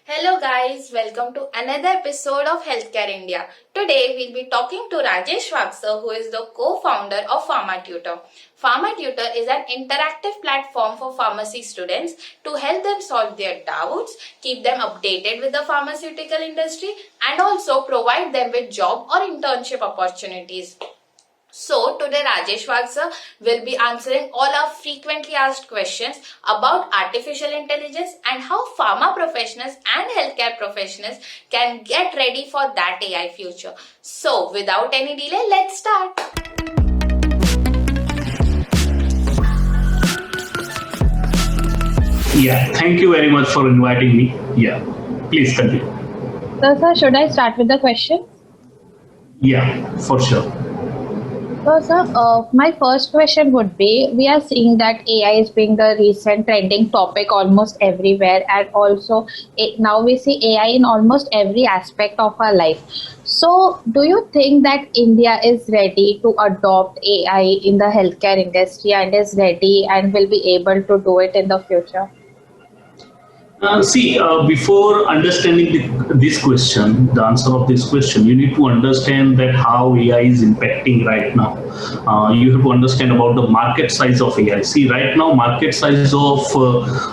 Hello guys, welcome to another episode of healthcAIr India. Today we'll be talking to Rajesh Vagh, who is the co-founder of Pharmatutor. Pharmatutor is an interactive platform for pharmacy students to help them solve their doubts, keep them updated with the pharmaceutical industry, and also provide them with job or internship opportunities. So today Rajesh Vagh will be answering all our frequently asked questions about artificial intelligence and how pharma professionals and healthcare professionals can get ready for that AI future. So without any delay, let's start. Yeah, thank you very much for inviting me. Yeah, please continue. So, sir, should I start with the question? Yeah, for sure. So, sir, my first question would be, we are seeing that AI is being the recent trending topic almost everywhere, and also now we see AI in almost every aspect of our life. So, do you think that India is ready to adopt AI in the healthcare industry and is ready and will be able to do it in the future? Before understanding this question, the answer of this question, you need to understand that how AI is impacting right now. You have to understand about the market size of AI. See, right now, market size of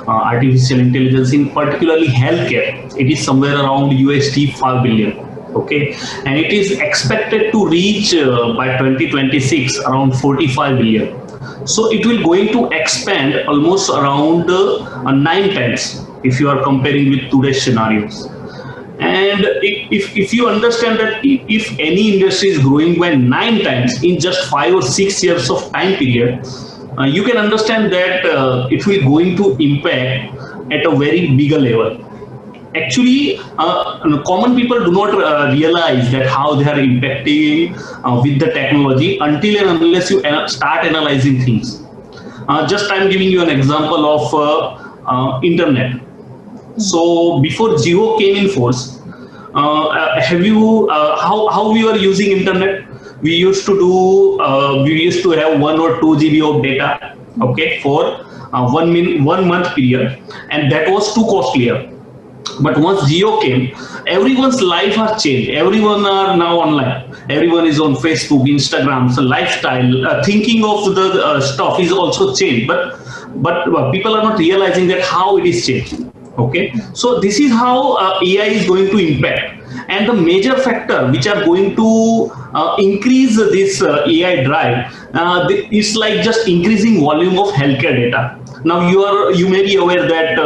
artificial intelligence, in particularly healthcare, it is somewhere around USD 5 billion. Okay, and it is expected to reach by 2026 around 45 billion. So it will going to expand almost around 9 times if you are comparing with today's scenarios. And if you understand that if any industry is growing by 9 times in just 5 or 6 years of time period, you can understand that it will going to impact at a very bigger level. Actually, common people do not realize that how they are impacting with the technology until and unless you start analyzing things. Just I'm giving you an example of internet. So before Geo came in force, have you how we were using internet? We used to have 1 or 2 GB of data, okay, for 1 month period, and that was too costly. But once Geo came, everyone's life has changed. Everyone are now online. Everyone is on Facebook, Instagram. So lifestyle, thinking of the stuff is also changed. But people are not realizing that how it is changed. Okay, so this is how AI is going to impact, and the major factor which are going to increase this AI drive is like just increasing volume of healthcare data. Now you may be aware that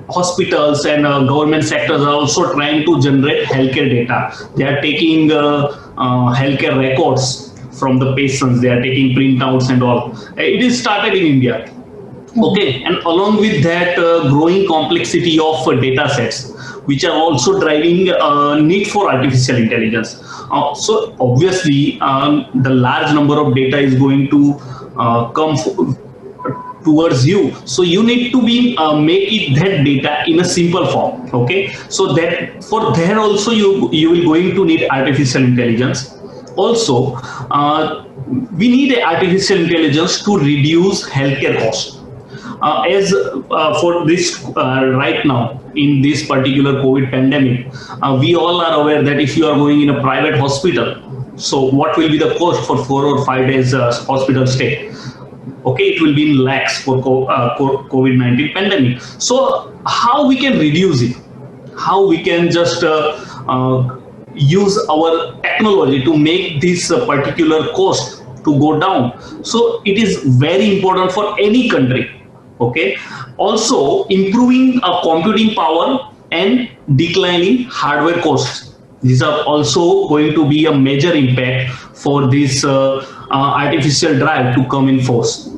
hospitals and government sectors are also trying to generate healthcare data. They are taking healthcare records from the patients. They are taking printouts and all. It is started in India. Okay, and along with that, growing complexity of data sets, which are also driving need for artificial intelligence. So obviously, the large number of data is going to come towards you, so you need to be make it that data in a simple form. Okay, so that for there also you will going to need artificial intelligence. Also, we need artificial intelligence to reduce healthcare costs. As for this right now in this particular COVID pandemic, we all are aware that if you are going in a private hospital, so what will be the cost for 4 or 5 days hospital stay? Okay, it will be in lakhs for COVID-19 pandemic. So how we can reduce it? How we can just use our technology to make this particular cost to go down? So it is very important for any country. Okay, also improving computing power and declining hardware costs. These are also going to be a major impact for this artificial drive to come in force.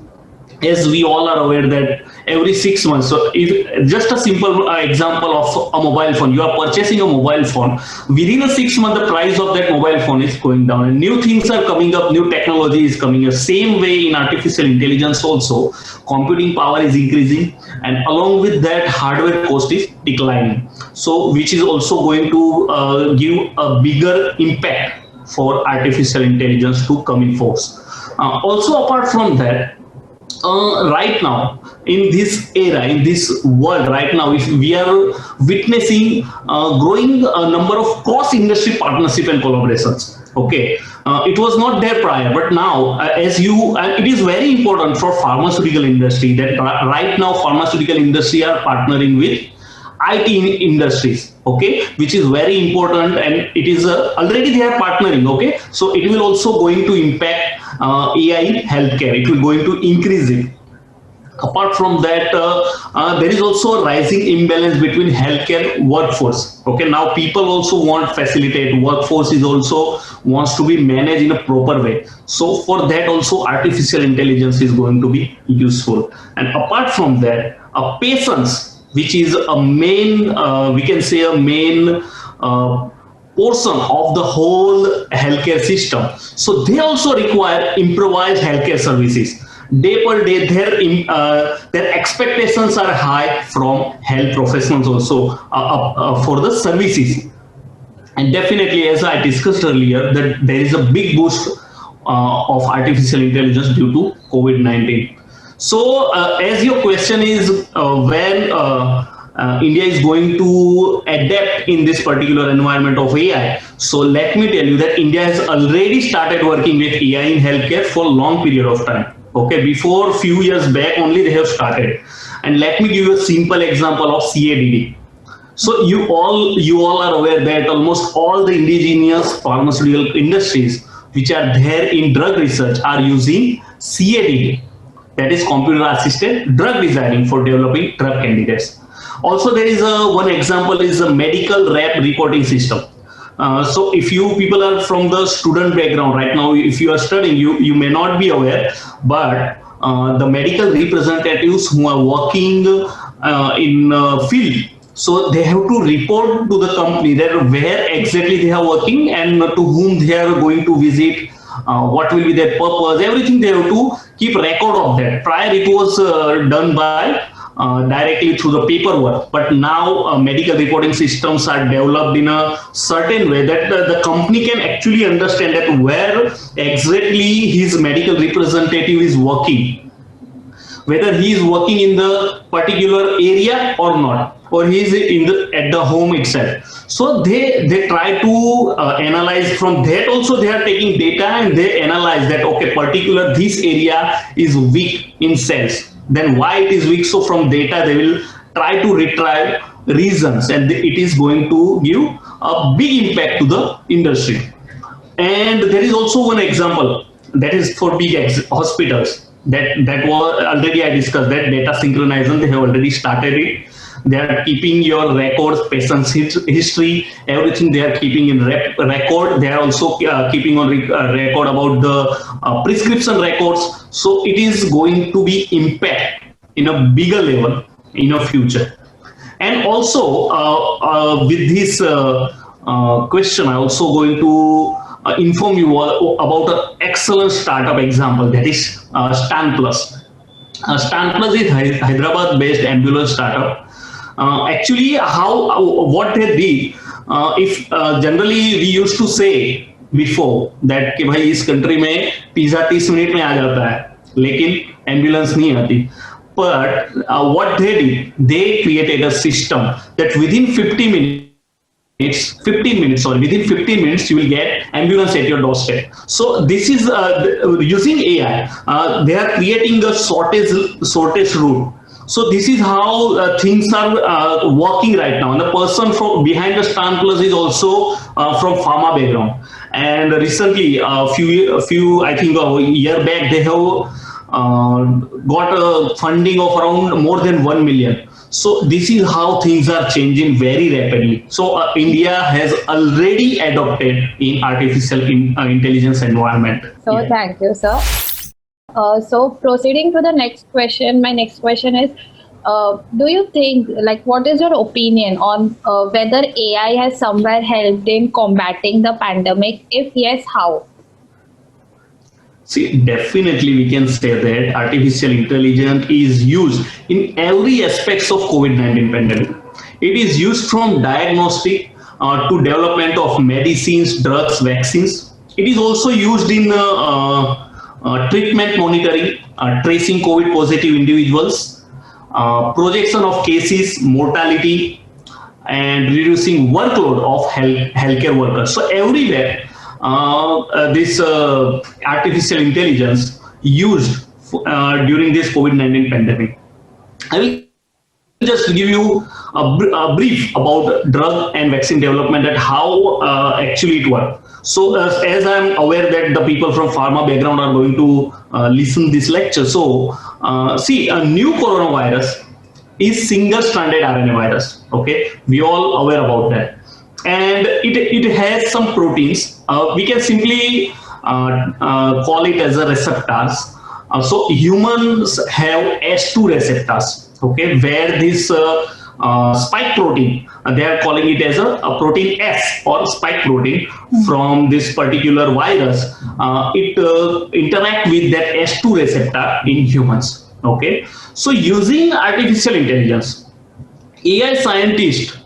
As we all are aware that every 6 months, so if just a simple example of a mobile phone, you are purchasing a mobile phone, within a 6 month the price of that mobile phone is going down, and new things are coming up, new technology is coming up. Same way in artificial intelligence also, computing power is increasing, and along with that hardware cost is declining, so which is also going to give a bigger impact for artificial intelligence to come in force. Also apart from that, right now in this era, in this world right now, if we are witnessing growing number of cross industry partnership and collaborations. Okay, it was not there prior, but now as you it is very important for pharmaceutical industry that right now pharmaceutical industry are partnering with IT industries, okay, which is very important, and it is already they are partnering, okay. So it will also going to impact AI in healthcare. It will going to increase it. Apart from that, there is also a rising imbalance between healthcare workforce. Okay, now people also want facilitate. Workforce is also wants to be managed in a proper way. So for that also, artificial intelligence is going to be useful. And apart from that, patients, which is a main, we can say a main. Portion of the whole healthcare system. So they also require improvised healthcare services. Day per day, their expectations are high from health professionals also for the services. And definitely, as I discussed earlier, that there is a big boost of artificial intelligence due to COVID-19. So, as your question is when India is going to adapt in this particular environment of AI. So let me tell you that India has already started working with AI in healthcare for a long period of time. Okay, before a few years back only they have started. And let me give you a simple example of CADD. So you all are aware that almost all the indigenous pharmaceutical industries which are there in drug research are using CADD, that is computer assisted drug designing for developing drug candidates. Also, there is one example is a medical rep reporting system. So if you people are from the student background right now, if you are studying, you may not be aware, but the medical representatives who are working in field, so they have to report to the company that where exactly they are working and to whom they are going to visit, what will be their purpose, everything they have to keep record of that. Prior it was done by directly through the paperwork, but now medical reporting systems are developed in a certain way that the company can actually understand that where exactly his medical representative is working, whether he is working in the particular area or not, or he is in at the home itself. So they try to analyze from that. Also they are taking data and they analyze that okay, particular this area is weak in cells, then why it is weak. So from data they will try to retrieve reasons, and it is going to give a big impact to the industry. And there is also one example that is for big hospitals that was already I discussed, that data synchronization they have already started it. They are keeping your records, patient's history, everything they are keeping in record. They are also keeping on record about the prescription records. So it is going to be impact in a bigger level in the future. And also with this question, I also going to inform you about an excellent startup example, that is Stan Plus. Stan Plus is Hyderabad-based ambulance startup. Actually, what they did, if generally we used to say before that कि भाई इस country में pizza 30 minute में आ जाता है, लेकिन ambulance नहीं आती. But what they did, they created a system that within 15 minutes you will get ambulance at your doorstep. So this is using AI. They are creating a shortest route. So this is how things are working right now. And the person from behind the Stan Plus is also from pharma background. And recently, a few I think a year back, they have got a funding of around more than 1 million. So this is how things are changing very rapidly. So India has already adopted in artificial intelligence environment. So Yeah. thank you, sir. So proceeding to the next question, my next question is, do you think, like, what is your opinion on whether AI has somewhere helped in combating the pandemic? If yes, how? See, definitely we can say that artificial intelligence is used in every aspects of COVID-19 pandemic. It is used from diagnostic to development of medicines, drugs, vaccines. It is also used in treatment monitoring, tracing COVID positive individuals, projection of cases, mortality, and reducing workload of healthcare workers. So everywhere, this artificial intelligence used during this COVID-19 pandemic. I will just give you a brief about drug and vaccine development and how actually it works. So as I'm aware that the people from pharma background are going to listen this lecture. So see, a new coronavirus is single-stranded RNA virus. Okay, we all aware about that, and it has some proteins. We can simply call it as a receptors. So humans have S2 receptors. Okay, where this spike protein, they are calling it as a protein S or spike protein from this particular virus. It interact with that S2 receptor in humans. Okay, so using artificial intelligence, AI scientists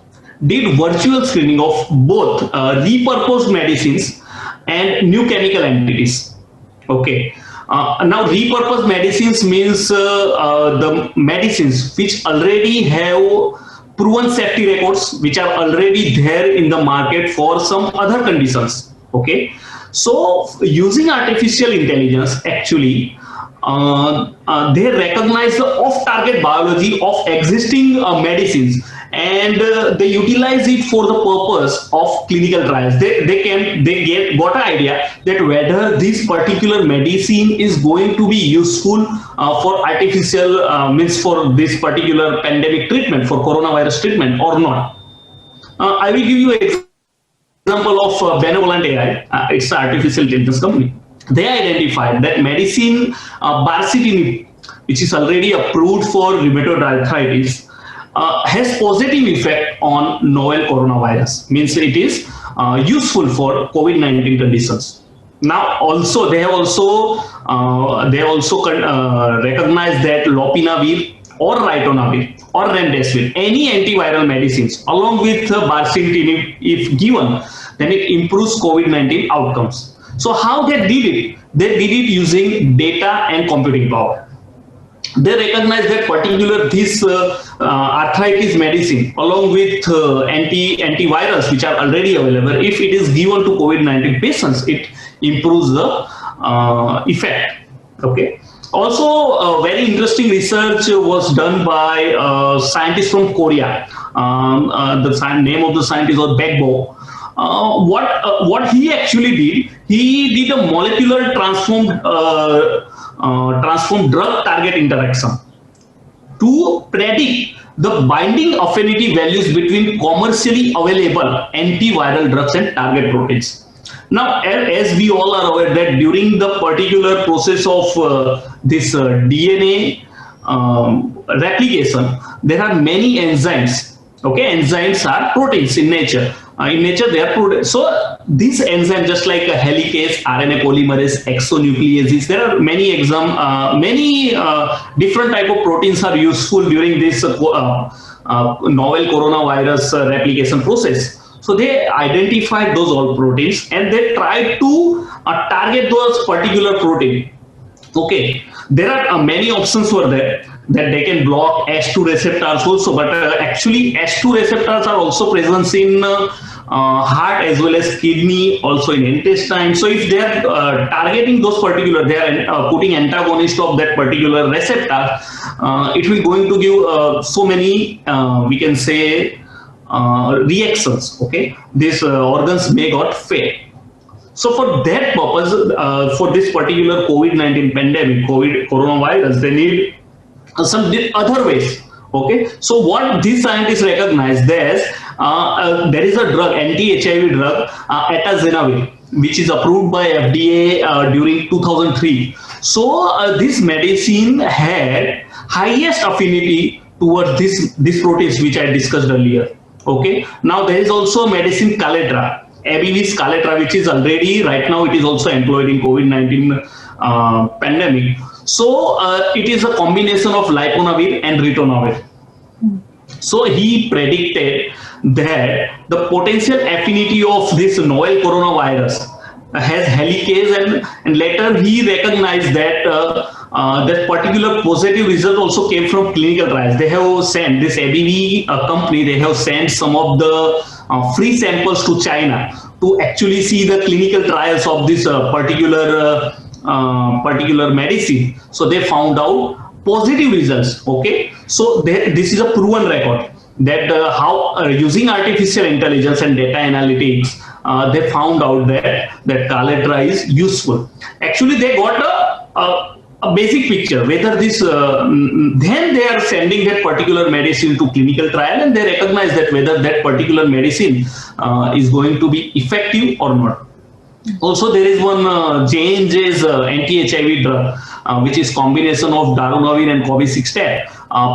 did virtual screening of both repurposed medicines and new chemical entities. Okay. Now, repurposed medicines means the medicines which already have proven safety records, which are already there in the market for some other conditions. Okay, so using artificial intelligence, actually, they recognize the off-target biology of existing medicines, and they utilize it for the purpose of clinical trials. They got an idea that whether this particular medicine is going to be useful for artificial means for this particular pandemic treatment, for coronavirus treatment or not. I will give you an example of Benevolent AI. It's an artificial intelligence company. They identified that medicine baricitinib, which is already approved for rheumatoid arthritis, has positive effect on novel coronavirus. Means it is useful for COVID-19 conditions. Now, also they have also recognized that lopinavir or ritonavir or remdesivir, any antiviral medicines, along with baricitinib, if given, then it improves COVID-19 outcomes. So how they did it? They did it using data and computing power. They recognize that particular this arthritis medicine along with antivirals which are already available, if it is given to COVID-19 patients, it improves the effect. Okay. Also, very interesting research was done by scientists from Korea. The name of the scientist was Bagbo. What he actually did, he did a molecular transformed drug target interaction to predict the binding affinity values between commercially available antiviral drugs and target proteins. Now, as we all are aware that during the particular process of this DNA replication, there are many enzymes. Okay, enzymes are proteins in nature. In nature, they are proteins. So these enzymes, just like helicase, RNA polymerase, exonucleases, there are many different type of proteins are useful during this novel coronavirus replication process. So they identified those all proteins and they tried to target those particular protein. Okay, there are many options were there that they can block S2 receptors also, but actually S2 receptors are also present in heart as well as kidney, also in intestine. So if they are targeting those particular, they are putting antagonist of that particular receptor, it will going to give so many we can say reactions. Okay, these organs may got fail. So for that purpose, for this particular COVID-19 pandemic, coronavirus, they need some other ways. Okay, so what these scientists recognize, there is a drug, anti-HIV drug, atazanavir, which is approved by FDA during 2003. So this medicine had highest affinity towards this proteins which I discussed earlier. Okay, now there is also medicine Caletra, Abivis Caletra, which is already right now it is also employed in COVID-19 pandemic. So it is a combination of liponavir and ritonavir. So he predicted that the potential affinity of this novel coronavirus has helicase, and later he recognized that that particular positive result also came from clinical trials. They have sent this ABV company, they have sent some of the free samples to China to actually see the clinical trials of this particular medicine. So they found out positive results. Okay, so this is a proven record that how using artificial intelligence and data analytics, they found out that Kaletra is useful. Actually, they got a basic picture whether this then they are sending that particular medicine to clinical trial, and they recognize that whether that particular medicine is going to be effective or not. Also, there is one J&J's anti-HIV drug, which is combination of darunavir and cobicistat,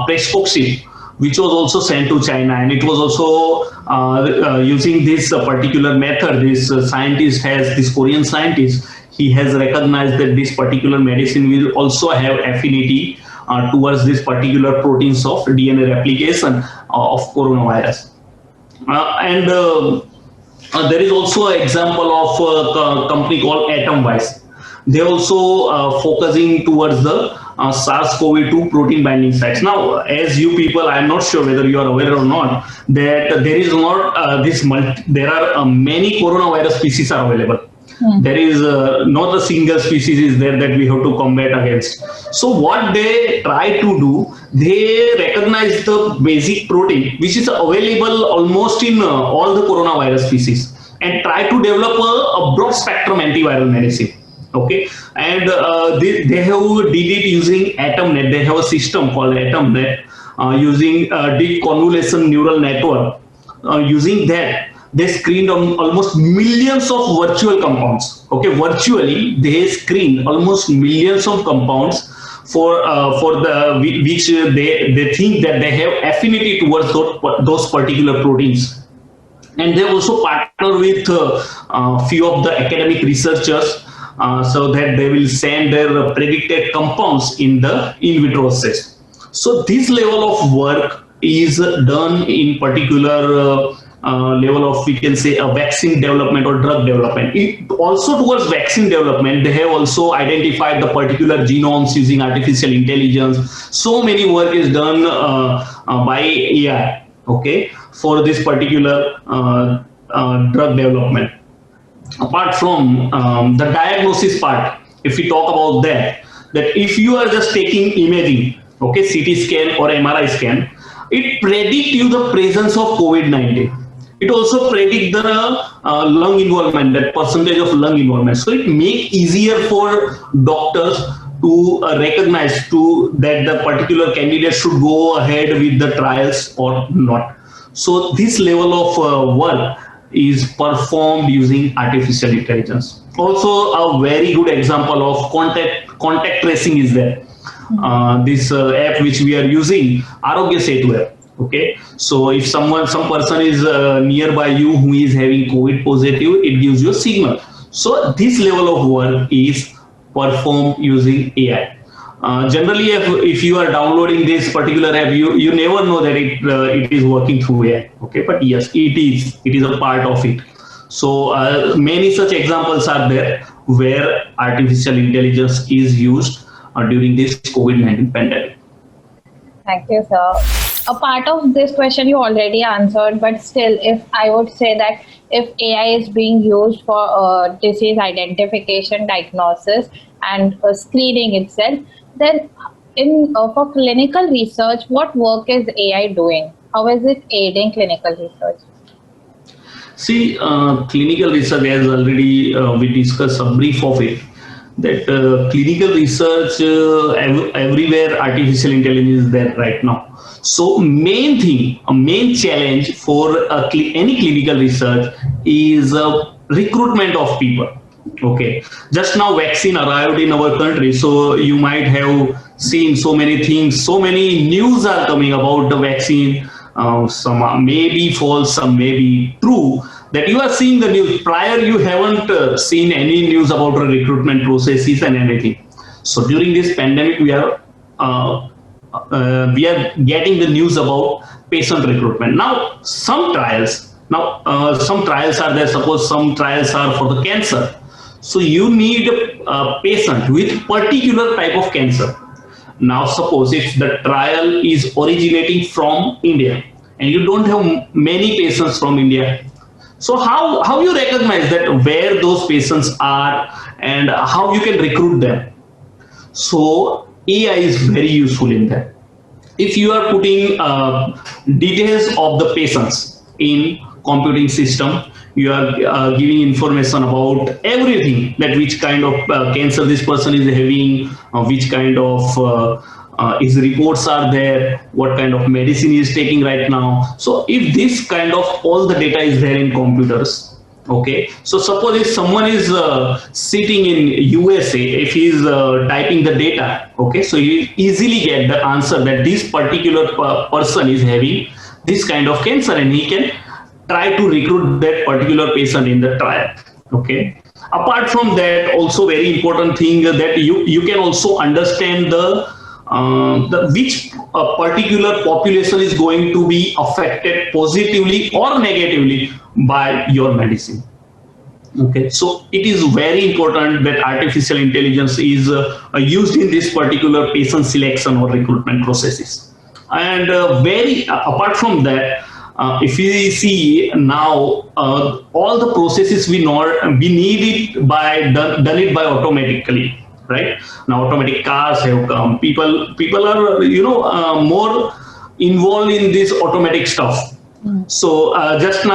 prescoxib, which was also sent to China, and it was also using this particular method. This scientist has this Korean scientist. He has recognized that this particular medicine will also have affinity towards this particular proteins of DNA replication of coronavirus, and there is also an example of a company called Atomwise. They also focusing towards the SARS-CoV-2 protein binding sites. Now, as you people, I'm not sure whether you are aware or not that there is not there are many coronavirus species are available. There is not a single species is there that we have to combat against. So what they try to do, they recognize the basic protein which is available almost in all the coronavirus species, and try to develop a broad spectrum antiviral medicine. Okay, and they have did it using AtomNet. They have a system called AtomNet using deep convolution neural network. Using that, they screened on almost millions of virtual compounds. Okay, virtually they screened almost millions of compounds for the which they think that they have affinity towards those particular proteins. And they also partner with few of the academic researchers so that they will send their predicted compounds in the in vitro assay. So this level of work is done in particular level of, we can say, a vaccine development or drug development. Also towards vaccine development, they have also identified the particular genomes using artificial intelligence. So many work is done by AI, okay, for this particular drug development. Apart from the diagnosis part, if we talk about that if you are just taking imaging, okay, CT scan or MRI scan, it predicts you the presence of COVID-19. It also predicts the lung involvement, that percentage of lung involvement. So it makes easier for doctors to recognize that the particular candidate should go ahead with the trials or not. So this level of work is performed using artificial intelligence. Also, a very good example of contact tracing is there. This app which we are using, Arogya Setu app. Okay, so if some person is nearby you who is having COVID positive, it gives you a signal. So this level of work is performed using AI. Generally, if you are downloading this particular app, you never know that it is working through AI. Okay, but yes, it is a part of it. So many such examples are there where artificial intelligence is used during this COVID-19 pandemic. Thank you, sir. A part of this question you already answered, but still, if I would say that if AI is being used for disease identification, diagnosis, and screening itself, then for clinical research, what work is AI doing? How is it aiding clinical research? See, clinical research, as already we discussed a brief of it, that clinical research everywhere artificial intelligence is there right now. So main challenge for any clinical research is recruitment of people. Okay, just now vaccine arrived in our country, so you might have seen so many things, so many news are coming about the vaccine. Some may be false, some may be true. That you are seeing the news. Prior, you haven't seen any news about the recruitment processes and anything. So during this pandemic, we are getting the news about patient recruitment. Now, some trials are there. Suppose some trials are for the cancer. So you need a patient with particular type of cancer. Now suppose if the trial is originating from India and you don't have many patients from India, so how you recognize that where those patients are and how you can recruit them? So AI is very useful in that. If you are putting details of the patients in computing system, you are giving information about everything, that which kind of cancer this person is having, which kind of his reports are there, what kind of medicine he is taking right now. So if this kind of all the data is there in computers, okay, so suppose if someone is sitting in USA, if he is typing the data, okay, so you easily get the answer that this particular person is having this kind of cancer, and he can try to recruit that particular patient in the trial. Okay, apart from that, also very important thing that you can also understand the which particular population is going to be affected positively or negatively by your medicine. Okay, so it is very important that artificial intelligence is used in this particular patient selection or recruitment processes. And very apart from that, if we see now, all the processes we need it by done it by automatically, right? Now automatic cars have come. People are more involved in this automatic stuff. So just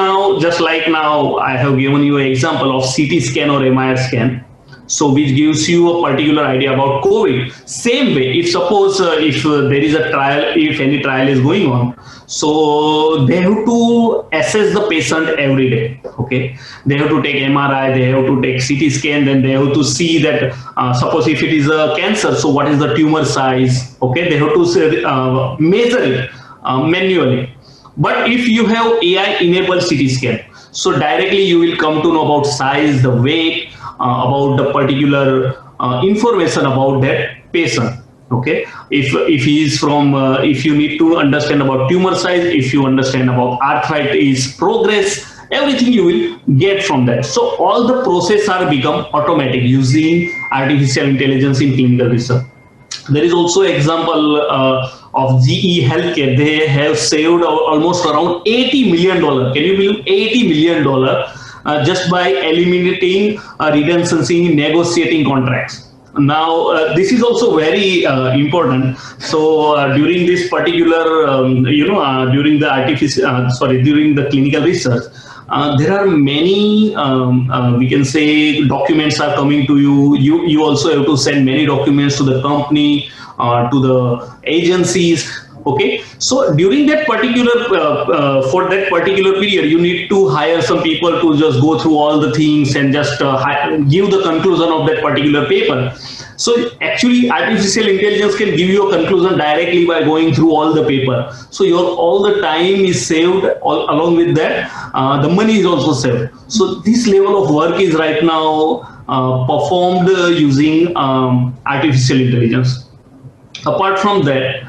like now, I have given you an example of CT scan or MRI scan. So which gives you a particular idea about COVID. Same way, if suppose if there is a trial, if any trial is going on, so they have to assess the patient every day. Okay, they have to take MRI, they have to take CT scan, then they have to see that suppose if it is a cancer, so what is the tumor size? Okay, they have to measure it manually. But if you have AI enabled CT scan, so directly you will come to know about size, the weight, about the particular information about that patient. Okay, if he is from if you need to understand about tumor size, if you understand about arthritis progress, everything you will get from that. So all the process are become automatic using artificial intelligence in clinical research. There is also example of GE Healthcare. They have saved almost around $80 million. Can you believe $80 million just by eliminating redundancy in negotiating contracts? Now, this is also very important. So during this particular, during the during the clinical research, there are many, we can say, documents are coming to you. You also have to send many documents to the company, to the agencies. Okay, so during that particular for that particular period, you need to hire some people to just go through all the things and just give the conclusion of that particular paper. So actually, artificial intelligence can give you a conclusion directly by going through all the paper. So your all the time is saved. Along with that, the money is also saved. So this level of work is right now performed using artificial intelligence. Apart from that,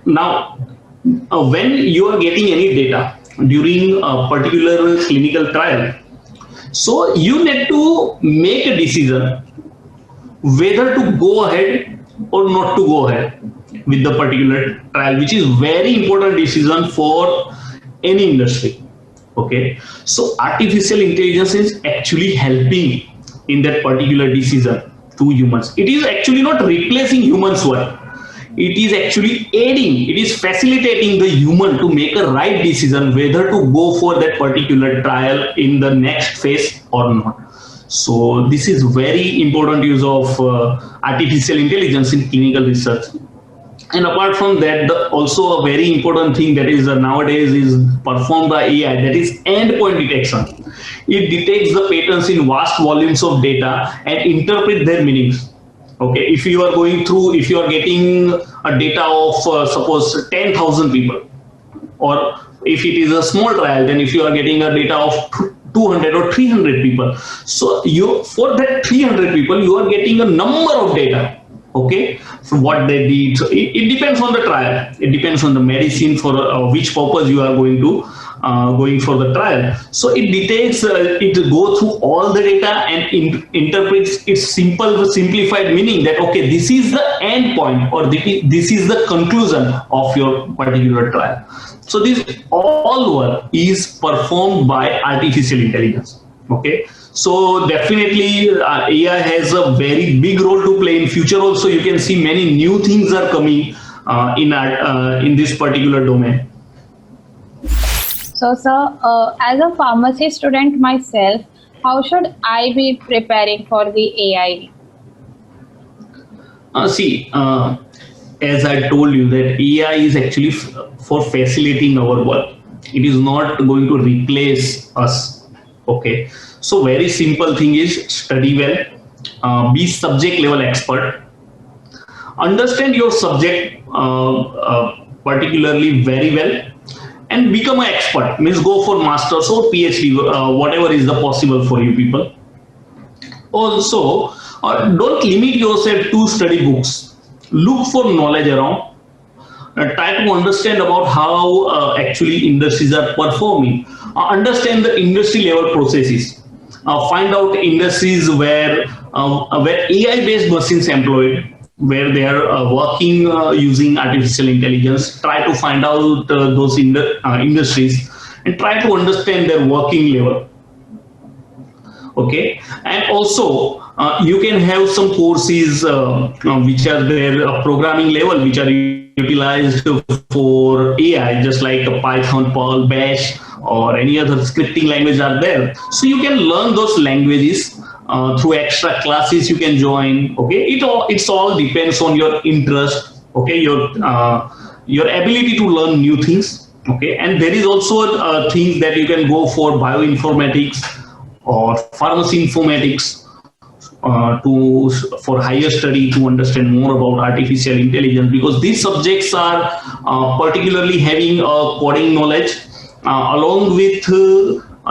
now when you are getting any data during a particular clinical trial, so you need to make a decision whether to go ahead or not to go ahead with the particular trial, which is very important decision for any industry. Okay, so artificial intelligence is actually helping in that particular decision to humans. It is actually not replacing humans' work. It is actually aiding, it is facilitating the human to make a right decision whether to go for that particular trial in the next phase or not. So this is very important use of artificial intelligence in clinical research. And apart from that, also a very important thing that is nowadays is performed by AI, that is endpoint detection. It detects the patterns in vast volumes of data and interpret their meanings. Okay, if you are going through, if you are getting a data of suppose 10,000 people, or if it is a small trial, then if you are getting a data of 200 or 300 people, so you for that 300 people you are getting a number of data. Okay, so what they did, so it depends on the trial, it depends on the medicine for which purpose you are going to going for the trial. So it detects, it go through all the data and interprets its simplified meaning that, okay, this is the end point, or this is the conclusion of your particular trial. So this all work is performed by artificial intelligence. Okay, so definitely AI has a very big role to play in future. Also, you can see many new things are coming in this particular domain. So, sir, as a pharmacy student myself, how should I be preparing for the AI? See, as I told you, that AI is actually for facilitating our work. It is not going to replace us. Okay, so very simple thing is study well, be subject level expert, understand your subject particularly very well, and become an expert. Means go for masters or PhD, whatever is the possible for you people. Also, don't limit yourself to study books. Look for knowledge around. Try to understand about how actually industries are performing. Understand the industry level processes. Find out industries where AI based machines employed, where they are working using artificial intelligence. Try to find out those industries and try to understand their working level. Okay, and also you can have some courses which are their programming level, which are utilized for AI, just like Python, Perl, Bash, or any other scripting language are there. So you can learn those languages through extra classes you can join. Okay, it's all depends on your interest. Okay, your ability to learn new things. Okay, and there is also things that you can go for bioinformatics or pharmacy informatics for higher study to understand more about artificial intelligence, because these subjects are particularly having a coding knowledge along with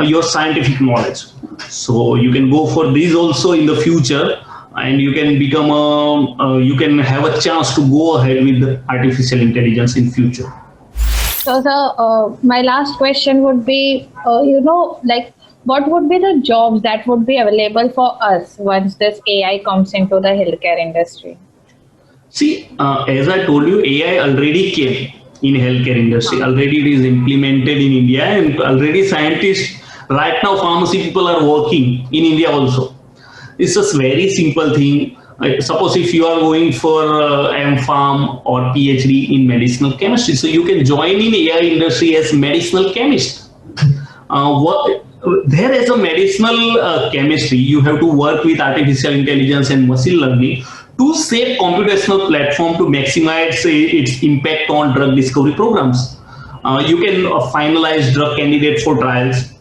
your scientific knowledge. So you can go for these also in the future, and you can become you can have a chance to go ahead with artificial intelligence in future. So, sir, my last question would be, like, what would be the jobs that would be available for us once this AI comes into the healthcare industry? See, as I told you, AI already came in healthcare industry. Already it is implemented in India, and already scientists right now, pharmacy people are working in India also. It's just very simple thing. Suppose if you are going for M.Pharm or PhD in medicinal chemistry, so you can join in AI industry as medicinal chemist. There as a medicinal chemistry, you have to work with artificial intelligence and machine learning to shape computational platform to maximize its impact on drug discovery programs. You can finalize drug candidates for trials.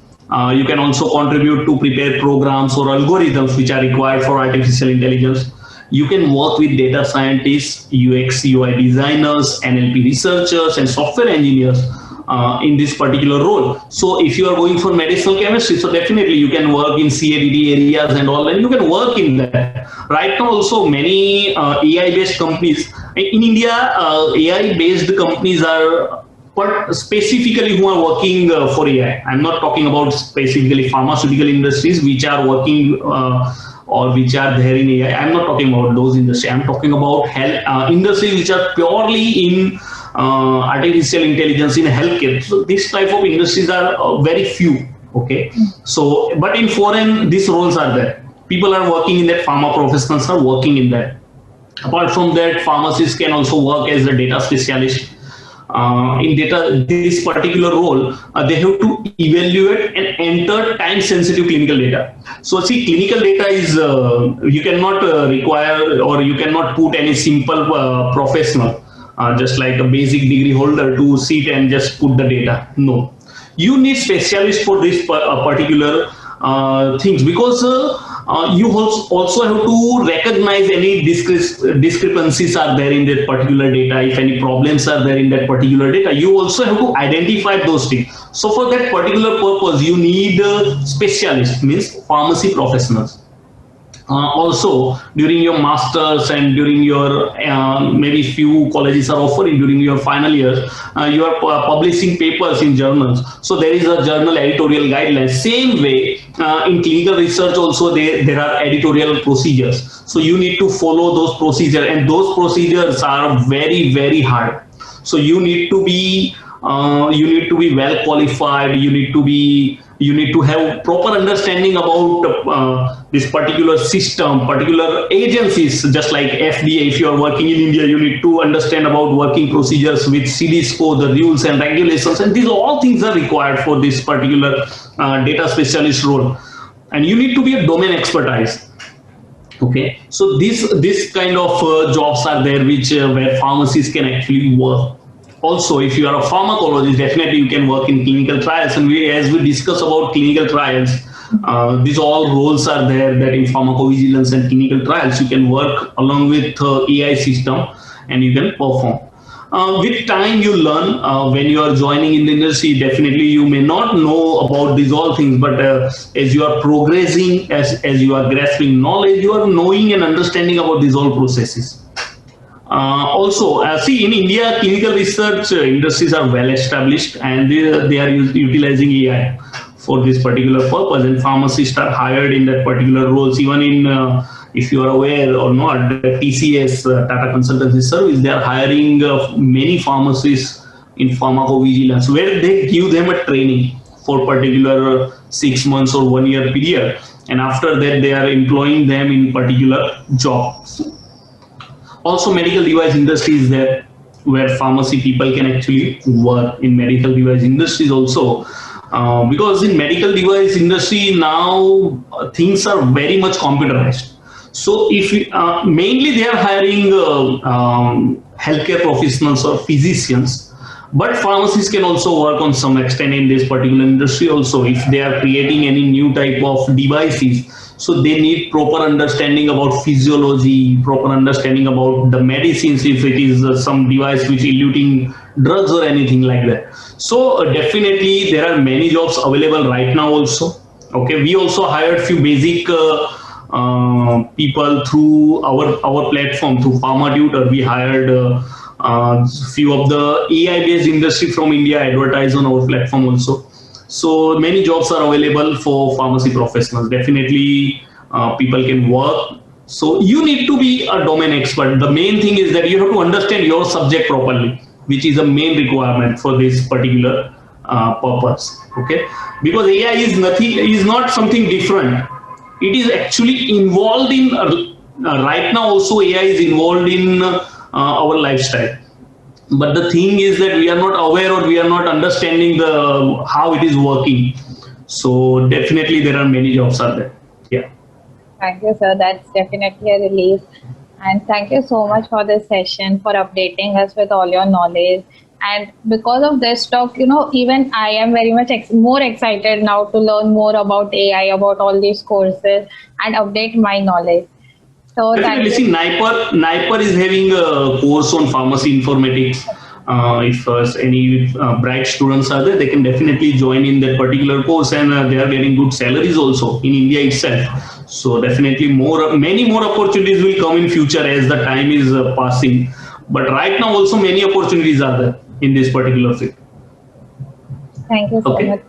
You can also contribute to prepare programs or algorithms which are required for artificial intelligence. You can work with data scientists, UX, UI designers, NLP researchers, and software engineers in this particular role. So if you are going for medicinal chemistry, so definitely you can work in CADD areas and all, and you can work in that. Right now also many AI-based companies in India, AI-based companies are but specifically who are working for AI. I'm not talking about specifically pharmaceutical industries which are working or which are there in AI. I'm not talking about those industries. I'm talking about health industries which are purely in artificial intelligence in healthcare. So this type of industries are very few. Okay, so but in foreign these roles are there. People are working in that. Pharma professionals are working in that. Apart from that, pharmacists can also work as a data specialist. In data, this particular role, they have to evaluate and enter time-sensitive clinical data. So, see, clinical data is you cannot require or you cannot put any simple professional, just like a basic degree holder, to sit and just put the data. No, you need specialists for this particular things, because you also have to recognize any discrepancies are there in that particular data. If any problems are there in that particular data, you also have to identify those things. So for that particular purpose, you need specialists, means pharmacy professionals. Also during your masters and during your maybe few colleges are offering during your final years, you are publishing papers in journals, so there is a journal editorial guidelines. Same way in clinical research also there are editorial procedures, so you need to follow those procedures, and those procedures are very very hard. So you need to be well qualified, you need to have proper understanding about this particular system, particular agencies, just like FDA. If you are working in India, you need to understand about working procedures with CDSCO, the rules and regulations, and these all things are required for this particular data specialist role, and you need to be a domain expertise. Okay, so this kind of jobs are there which where pharmacists can actually work. Also, if you are a pharmacologist, definitely you can work in clinical trials, and as we discuss about clinical trials, these all roles are there, that in pharmacovigilance and clinical trials you can work along with AI system, and you can perform. With time you learn. When you are joining in the industry, definitely you may not know about these all things, but as you are progressing, as you are grasping knowledge, you are knowing and understanding about these all processes. Also, see, in India, clinical research industries are well established, and they are utilizing AI for this particular purpose, and pharmacists are hired in that particular roles. Even in, if you are aware or not, TCS, Tata Consultancy Service, they are hiring many pharmacists in pharmacovigilance, where they give them a training for particular 6 months or 1 year period, and after that they are employing them in particular jobs. Also, medical device industry is there, where pharmacy people can actually work in medical device industries also, because in medical device industry now things are very much computerized. So if mainly they are hiring healthcare professionals or physicians, but pharmacists can also work on some extent in this particular industry also, if they are creating any new type of devices. So they need proper understanding about physiology, proper understanding about the medicines, if it is some device which eluting drugs or anything like that. So definitely there are many jobs available right now also. Okay, we also hired few basic people through our platform, through Pharmatutor. We hired few of the AI based industry from India advertise on our platform also. So many jobs are available for pharmacy professionals. Definitely people can work. So you need to be a domain expert. The main thing is that you have to understand your subject properly, which is a main requirement for this particular purpose. Okay, because AI is not something different. It is actually involved in right now also AI is involved in our lifestyle. But the thing is that we are not aware, or we are not understanding the how it is working. So definitely there are many jobs are there. Yeah. Thank you, sir. That's definitely a relief. And thank you so much for this session, for updating us with all your knowledge. And because of this talk, even I am very much more excited now to learn more about AI, about all these courses, and update my knowledge. So thank Definitely, you. see, NIPER is having a course on pharmacy informatics. If any bright students are there, they can definitely join in that particular course, and they are getting good salaries also in India itself. So definitely many more opportunities will come in future as the time is passing. But right now also many opportunities are there in this particular field. Thank you so Okay. much.